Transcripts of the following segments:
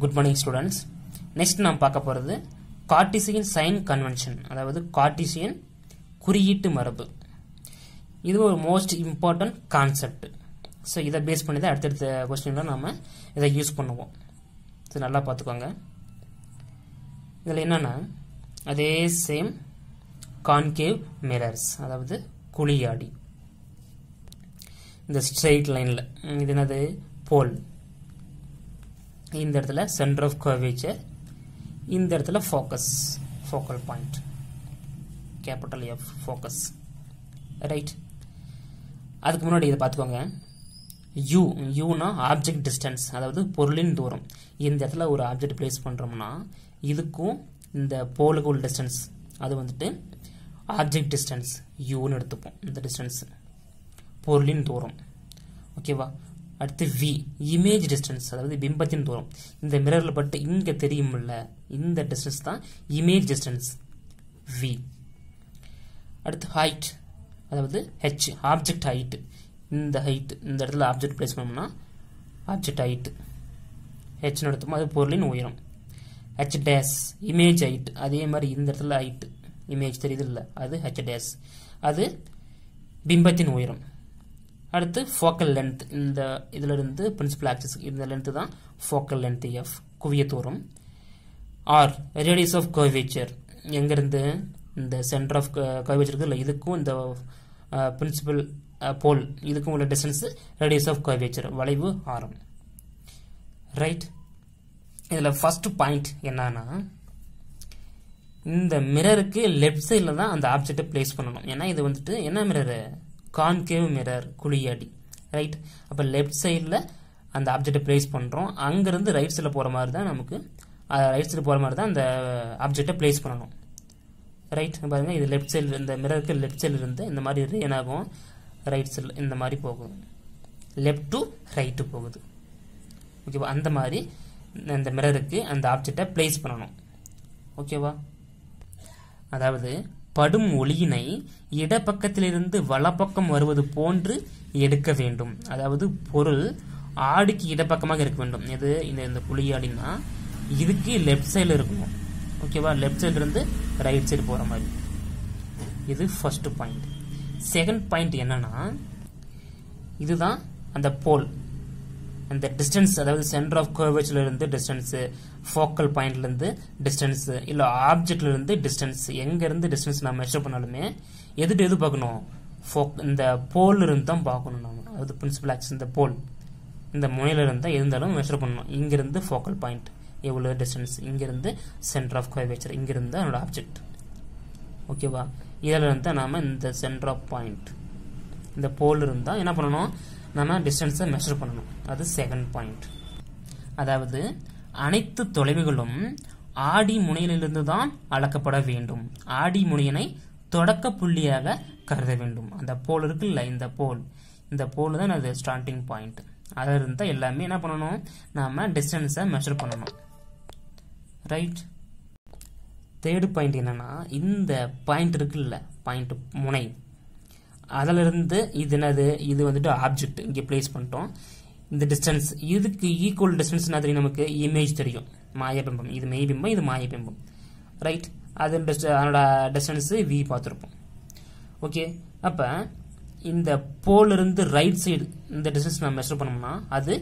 Good morning students. Next நாம் பார்க்க போகிறது கார்ட்டீசியன் சைன் கன்வென்ஷன், அதாவது கார்ட்டீசியன் குறியீட்டு மரபு. இது ஒரு மோஸ்ட் இம்பார்ட்டன்ட் கான்செப்ட். ஸோ இதை பேஸ் பண்ணி தான் அடுத்தடுத்த கொஸ்டினில் நாம் இதை யூஸ் பண்ணுவோம். இது நல்லா பார்த்துக்கோங்க. இதில் என்னென்னா அதே சேம் கான்கேவ் மிரர்ஸ், அதாவது குழியாடி. இந்த ஸ்ட்ரெயிட் லைனில் இது என்னது போல், இந்த இடத்துல சென்டர் ஆஃப் கர்வேச்சர், இந்த இடத்துல focus, focal point, capital F focus. Right. அதுக்கு முன்னாடி இதை பார்த்துக்கோங்க. யூனா ஆப்ஜெக்ட் டிஸ்டன்ஸ், அதாவது பொருளின் தூரம். இந்த இடத்துல ஒரு ஆப்ஜெக்ட் பிளேஸ் பண்ணுறோம்னா இதுக்கும் இந்த போலுக்கு உள்ள டிஸ்டன்ஸ் அது வந்துட்டு ஆப்ஜெக்ட் டிஸ்டன்ஸ் யூன்னு எடுத்துப்போம். இந்த டிஸ்டன்ஸ் பொருளின் தூரம். ஓகேவா? அடுத்து வி இமேஜ் டிஸ்டன்ஸ், அதாவது பிம்பத்தின் தூரம். இந்த மிரரில் பட்டு இங்கே தெரியுமில்ல, இந்த டிஸ்டன்ஸ் தான் இமேஜ் டிஸ்டன்ஸ் வி. அடுத்து ஹைட், அதாவது ஹெச் ஆப்ஜெக்ட் ஹைட். இந்த ஹைட், இந்த இடத்துல ஆப்ஜெக்ட் பிளேஸ் பண்ணோம்னா ஆப்ஜெக்ட் ஹைட் ஹெச்னு எடுத்தோம், அது பொருளின் உயரம். ஹெச் டேஸ் இமேஜ் ஹைட், அதே மாதிரி இந்த இடத்துல ஹைட் இமேஜ் தெரியுது இல்லை, அது ஹெச் டேஸ், அது பிம்பத்தின் உயரம். அடுத்து ஃபோக்கல் லென்த், இந்த இதில் இருந்து பிரின்சிபல் ஆக்சிஸ் இந்த லென்த்து தான் ஃபோக்கல் லென்த் எஃப், குவிய தூரம். ஆர் ரேடியஸ் ஆஃப் கர்வேச்சர், எங்கேருந்து இந்த சென்டர் ஆஃப் கர்வேச்சர் இல்லை, இதுக்கும் இந்த பிரின்சிபல் போல் இதுக்கும் உள்ள டிஸ்டன்ஸ் ரேடியஸ் ஆஃப் கர்வேச்சர், வளைவு ஆரம். ரைட். இதில் ஃபர்ஸ்ட் பாயிண்ட் என்னன்னா, இந்த மிரருக்கு லெஃப்ட் சைடில் தான் அந்த ஆப்ஜெக்டை பிளேஸ் பண்ணணும். ஏன்னா இது வந்துட்டு என்ன மிரரு, கான்கேவ் மிரர், குழியாடி. ரைட். அப்போ லெஃப்ட் சைடில் அந்த ஆப்ஜெக்டை பிளேஸ் பண்ணுறோம், அங்கேருந்து ரைட் சைடில் போகிற மாதிரி தான் நமக்கு ரைட் சைடு போகிற மாதிரி தான் அந்த ஆப்ஜெக்டை பிளேஸ் பண்ணணும். ரைட். பாருங்கள், இது லெஃப்ட் சைடில், இந்த மிரருக்கு லெஃப்ட் சைடில் இருந்து இந்த மாதிரி ரேன் ஆகும், ரைட் சைடில் இந்த மாதிரி போகும், லெஃப்ட் டு ரைட்டு போகுது. ஓகேவா? அந்த மாதிரி இந்த மிரருக்கு அந்த ஆப்ஜெக்டை பிளேஸ் பண்ணணும். ஓகேவா? அதாவது படும் ஒளியினை இடப்பக்கத்திலிருந்து வலப்பக்கம் வருவது போன்று எடுக்க வேண்டும். அதாவது பொருள் ஆடிக்கு இடப்பக்கமாக இருக்க வேண்டும். இது இந்த குழியாடினா இதுக்கு லெஃப்ட் சைடில் இருக்கணும். ஓகேவா? லெஃப்ட் சைடுல இருந்து ரைட் சைடு போகிற மாதிரி. இது ஃபர்ஸ்ட் பாயிண்ட். செகண்ட் பாயிண்ட் என்னன்னா, இதுதான் அந்த போல், அந்த டிஸ்டன்ஸ், அதாவது சென்டர் ஆஃப் கர்வேச்சர்ல இருந்து டிஸ்டன்ஸ், ஃபோக்கல் பாயிண்ட்ல இருந்து டிஸ்டன்ஸ், இல்ல ஆப்ஜெக்ட்ல இருந்து டிஸ்டன்ஸ், எங்க இருந்து டிஸ்டன்ஸ் நான் மெஷர் பண்ணாலுமே எது பார்க்கணும், இந்த போல் இருந்து தான் பார்க்கணும் நாம. அதாவது பிரின்சிபல் ஆக்சிஸ் இந்த போல், இந்த முனையில இருந்து தான் இருந்தாலும் மெஷர் பண்ணணும். இங்கிருந்து ஃபோக்கல் பாயிண்ட் எவ்வளவு டிஸ்டன்ஸ், இங்கிருந்து சென்டர் ஆஃப் கர்வேச்சர், இங்கிருந்து என்னோட ஆப்ஜெக்ட். ஓகேவா? இதில் இருந்தா நாம இந்த சென்டர் ஆஃப் பாயிண்ட், இந்த போல் இருந்தா என்ன பண்ணணும், நம்ம டிஸ்டன்ஸை மெஷர் பண்ணணும். அது செகண்ட் பாயிண்ட். அதாவது அனைத்து தொலைவுகளும் ஆடி முனையிலிருந்து தான் அளக்கப்பட வேண்டும். ஆடி முனையினை தொடக்க புள்ளியாக கருத வேண்டும். அந்த போல் இருக்குல்ல, இந்த போல் தான் அது ஸ்டார்டிங் பாயிண்ட். அதில் இருந்தால் எல்லாமே என்ன பண்ணணும், நாம டிஸ்டன்ஸை மெஷர் பண்ணணும். ரைட். தேர்ட் பாயிண்ட் என்னன்னா, இந்த பாயிண்ட் இருக்குல்ல, பாயிண்ட் முனை, அதில் இருந்து இது என்னது, இது வந்துட்டு ஆப்ஜெக்ட் இங்கே பிளேஸ் பண்ணிட்டோம். இந்த டிஸ்டன்ஸ், இதுக்கு ஈக்குவல் டிஸ்டன்ஸ் என்ன தெரியும் நமக்கு, இமேஜ் தெரியும், மாயபிம்பம். இது மெய்பிம்பம், இது மாயபிம்பம். ரைட். அது அதனோட டிஸ்டன்ஸ் வி பார்த்துருப்போம். ஓகே. அப்போ இந்த போல் இருந்து ரைட் சைடு இந்த டிஸ்டன்ஸ் நம்ம மெஷர் பண்ணோம்னா அது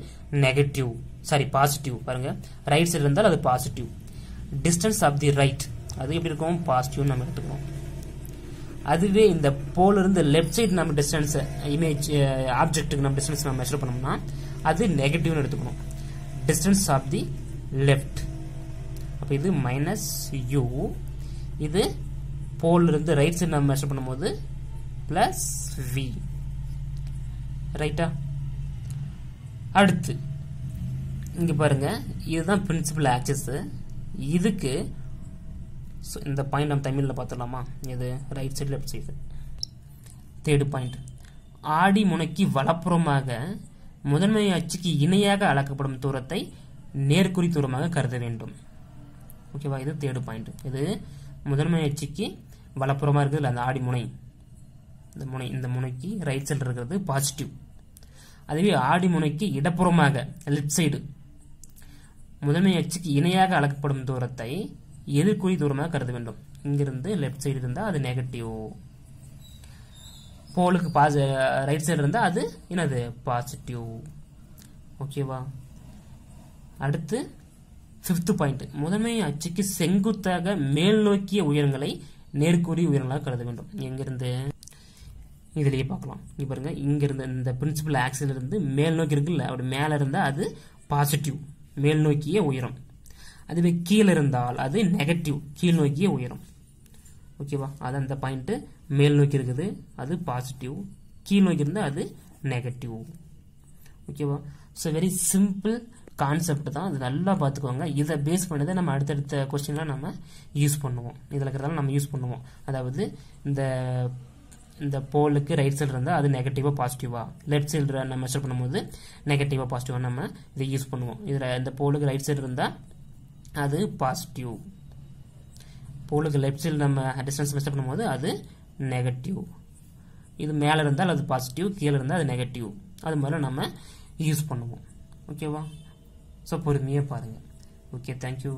நெகட்டிவ், சாரி பாசிட்டிவ். பாருங்க, ரைட் சைடு இருந்தால் அது positive. Distance of the right அது எப்படி இருக்கும், பாசிட்டிவ் நம்ம எடுத்துக்கிறோம். அதுவே இந்த போல் இருந்து லெஃப்ட் சைடு நம்ம டிஸ்டன்ஸ், இமேஜ் ஆப்ஜெக்ட்டுக்கு நம்ம டிஸ்டன்ஸ் நம்ம மெஷர் பண்ணோம்னா அது நெகட்டிவ்னு எடுத்துக்கணும். டிஸ்டன்ஸ் ஆஃப் தி லெஃப்ட், அப்போ இது மைனஸ் யூ. இது போல் இருந்து ரைட் சைடு நம்ம மெஷர் பண்ணும்போது பிளஸ் வி. ரைட்டா? அடுத்து இங்க பாருங்க, இதுதான் பிரின்சிபல் ஆக்சிஸ். இதுக்கு இந்த பாயிண்ட் நம்ம தமிழில் பார்த்துடலாமா, இது right side left side. Third point, ஆடி முனைக்கு வலப்புறமாக முதன்மை அச்சுக்கு இணையாக அளக்கப்படும் தூரத்தை நேர்குறி தூரமாக கருத வேண்டும். ஓகேவா? இது தேர்ட் பாயிண்ட். இது முதன்மை அச்சுக்கு வலப்புறமாக இருக்குது அந்த ஆடி முனை, இந்த முனைக்கு ரைட் சைடு இருக்கிறது பாசிட்டிவ். அதுவே ஆடி முனைக்கு இடப்புறமாக லெஃப்ட் சைடு முதன்மை அச்சுக்கு இணையாக அளக்கப்படும் தூரத்தை எதிர்குறி தூரமாக கருத வேண்டும். இங்கிருந்து லெஃப்ட் சைடு இருந்தால் அது நெகட்டிவ், போலுக்கு ரைட் சைடு இருந்தால் அது என்னது பாசிட்டிவ். ஓகேவா? அடுத்து 5th பாயிண்ட், முதன்மை அச்சுக்கு செங்குத்தாக மேல் நோக்கிய உயரங்களை நேர்குறி உயரங்களாக கருத வேண்டும். எங்கிருந்து இதுலயே பார்க்கலாம். இங்க பாருங்க, இங்கிருந்து இந்த பிரின்சிபல் ஆக்சில் இருந்து மேல் நோக்கி இருக்குல்ல, அப்படி மேல இருந்தா அது பாசிட்டிவ், மேல் நோக்கிய உயரம். அதுவே கீழே இருந்தால் அது நெகட்டிவ், கீழ் நோக்கிய உயரம். ஓகேவா? அது அந்த பாயிண்ட் மேல் நோக்கி இருக்குது, அது பாசிட்டிவ். கீழ் நோக்கி இருந்தால் அது நெகட்டிவ். ஓகேவா? ஸோ வெரி சிம்பிள் கான்செப்ட் தான், அது நல்லா பார்த்துக்கோங்க. இதை பேஸ் பண்ணி தான் நம்ம அடுத்தடுத்த கொஸ்டின்லாம் நம்ம யூஸ் பண்ணுவோம். இதில் இருக்கிறதால நம்ம யூஸ் பண்ணுவோம். அதாவது இந்த போலுக்கு ரைட் சைடு இருந்தால் அது நெகட்டிவாக பாசிட்டிவா, லெஃப்ட் சைடு நம்ம மெஷர் பண்ணும்போது நெகட்டிவாக பாசிட்டிவாக நம்ம இதை யூஸ் பண்ணுவோம். இதில் இந்த போலுக்கு ரைட் சைடு இருந்தால் அது பாசிட்டிவ், போலுக்கு லெஃப்ட் சைடு நம்ம டிஸ்டன்ஸ் மெஷர் பண்ணும்போது அது நெகட்டிவ். இது மேலே இருந்தால் அது பாசிட்டிவ், கீழே இருந்தால் அது நெகட்டிவ். அது மாதிரி நம்ம யூஸ் பண்ணுவோம். ஓகேவா? ஸோ பொறுமையாக பாருங்கள். Okay, thank you.